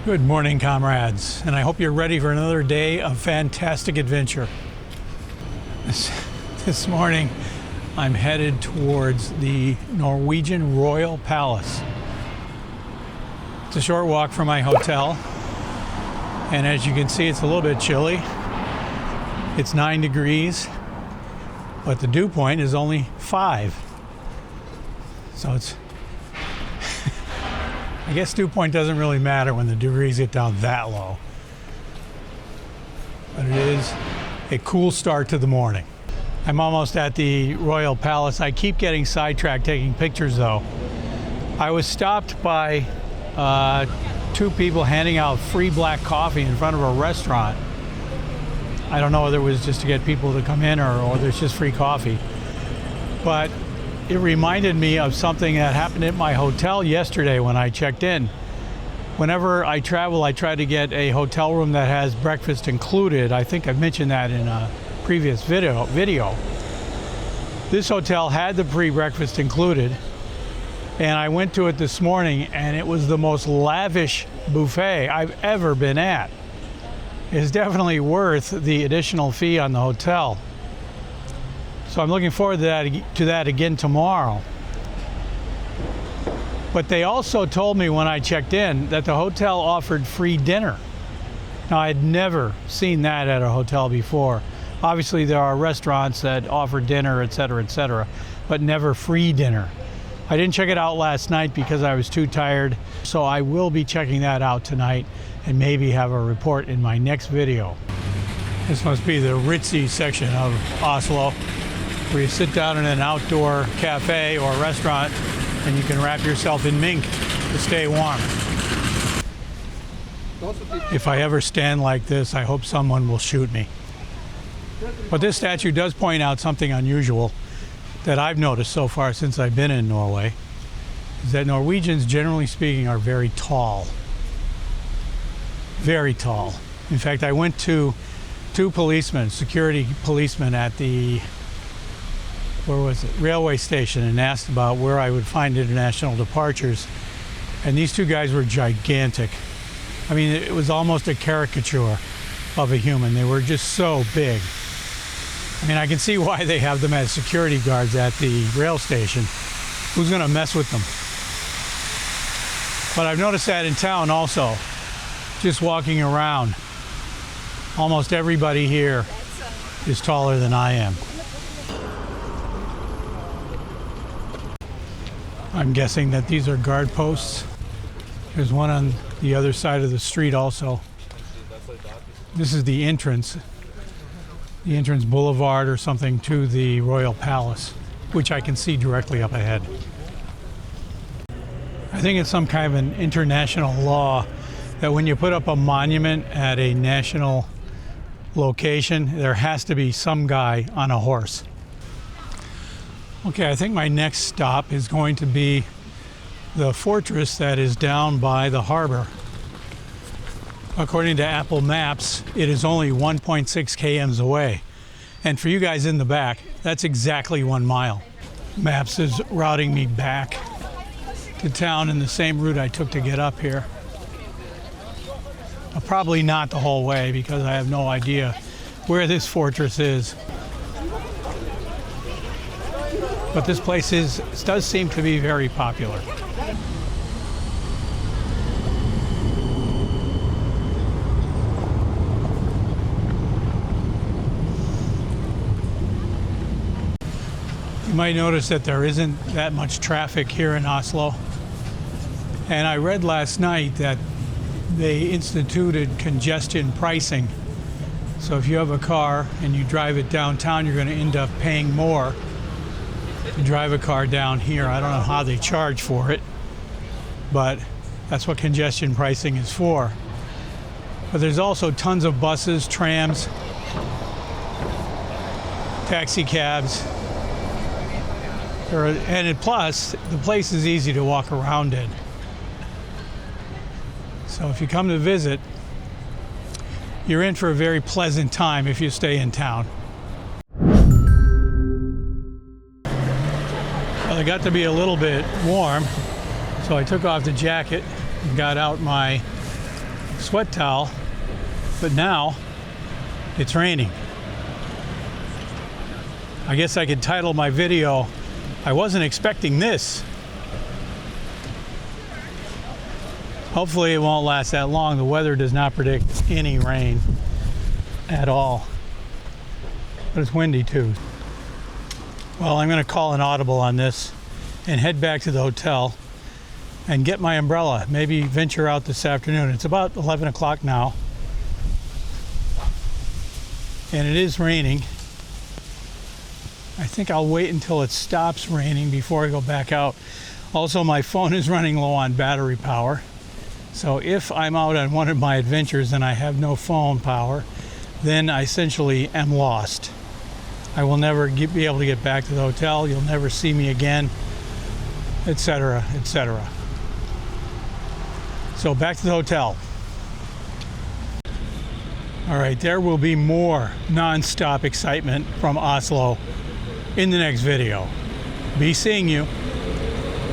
Good morning, comrades, and I hope you're ready for another day of fantastic adventure. This morning, I'm headed towards the Norwegian Royal Palace. It's a short walk from my hotel, and as you can see, it's a little bit chilly. It's 9 degrees, but the dew point is only 5. So it's I guess dew point doesn't really matter when the degrees get down that low. But it is a cool start to the morning. I'm almost at the Royal Palace. I keep getting sidetracked taking pictures though. I was stopped by two people handing out free black coffee in front of a restaurant. I don't know whether it was just to get people to come in or there's just free coffee. But it reminded me of something that happened at my hotel yesterday when I checked in. Whenever I travel, I try to get a hotel room that has breakfast included. I think I've mentioned that in a previous video. This hotel had the free breakfast included, and I went to it this morning, and it was the most lavish buffet I've ever been at. It's definitely worth the additional fee on the hotel. So I'm looking forward to that again tomorrow. But they also told me when I checked in that the hotel offered free dinner. Now, I'd never seen that at a hotel before. Obviously, there are restaurants that offer dinner, etc., but never free dinner. I didn't check it out last night because I was too tired, so I will be checking that out tonight and maybe have a report in my next video. This must be the ritzy section of Oslo, where you sit down in an outdoor cafe or restaurant and you can wrap yourself in mink to stay warm. If I ever stand like this, I hope someone will shoot me. But this statue does point out something unusual that I've noticed so far since I've been in Norway, is that Norwegians, generally speaking, are very tall. Very tall. In fact, I went to two policemen, security policemen at the railway station and asked about where I would find international departures, and these two guys were gigantic. I mean, it was almost a caricature of a human. They were just so big. I mean, I can see why they have them as security guards at the rail station. Who's going to mess with them? But I've noticed that in town also, just walking around. Almost everybody here is taller than I am. I'm guessing that these are guard posts. There's one on the other side of the street also. This is the entrance boulevard or something to the Royal Palace, which I can see directly up ahead. I think it's some kind of an international law that when you put up a monument at a national location, there has to be some guy on a horse. Okay, I think my next stop is going to be the fortress that is down by the harbor. According to Apple Maps, it is only 1.6 km away. And for you guys in the back, that's exactly 1 mile. Maps is routing me back to town in the same route I took to get up here. Probably not the whole way because I have no idea where this fortress is. But this place does seem to be very popular. You might notice that there isn't that much traffic here in Oslo. And I read last night that they instituted congestion pricing. So if you have a car and you drive it downtown, you're going to end up paying more to drive a car down here. I don't know how they charge for it, but that's what congestion pricing is for. But there's also tons of buses, trams, taxi cabs, and plus, the place is easy to walk around in. So if you come to visit, you're in for a very pleasant time if you stay in town. Well, it got to be a little bit warm, so I took off the jacket and got out my sweat towel, but now it's raining. I guess I could title my video, I wasn't expecting this. Hopefully it won't last that long. The weather does not predict any rain at all. But it's windy too. Well, I'm going to call an audible on this and head back to the hotel and get my umbrella. Maybe venture out this afternoon. It's about 11 o'clock now. And it is raining. I think I'll wait until it stops raining before I go back out. Also, my phone is running low on battery power. So if I'm out on one of my adventures and I have no phone power, then I essentially am lost. I will never be able to get back to the hotel. You'll never see me again, etc., etc. So back to the hotel. All right, there will be more non-stop excitement from Oslo in the next video. Be seeing you.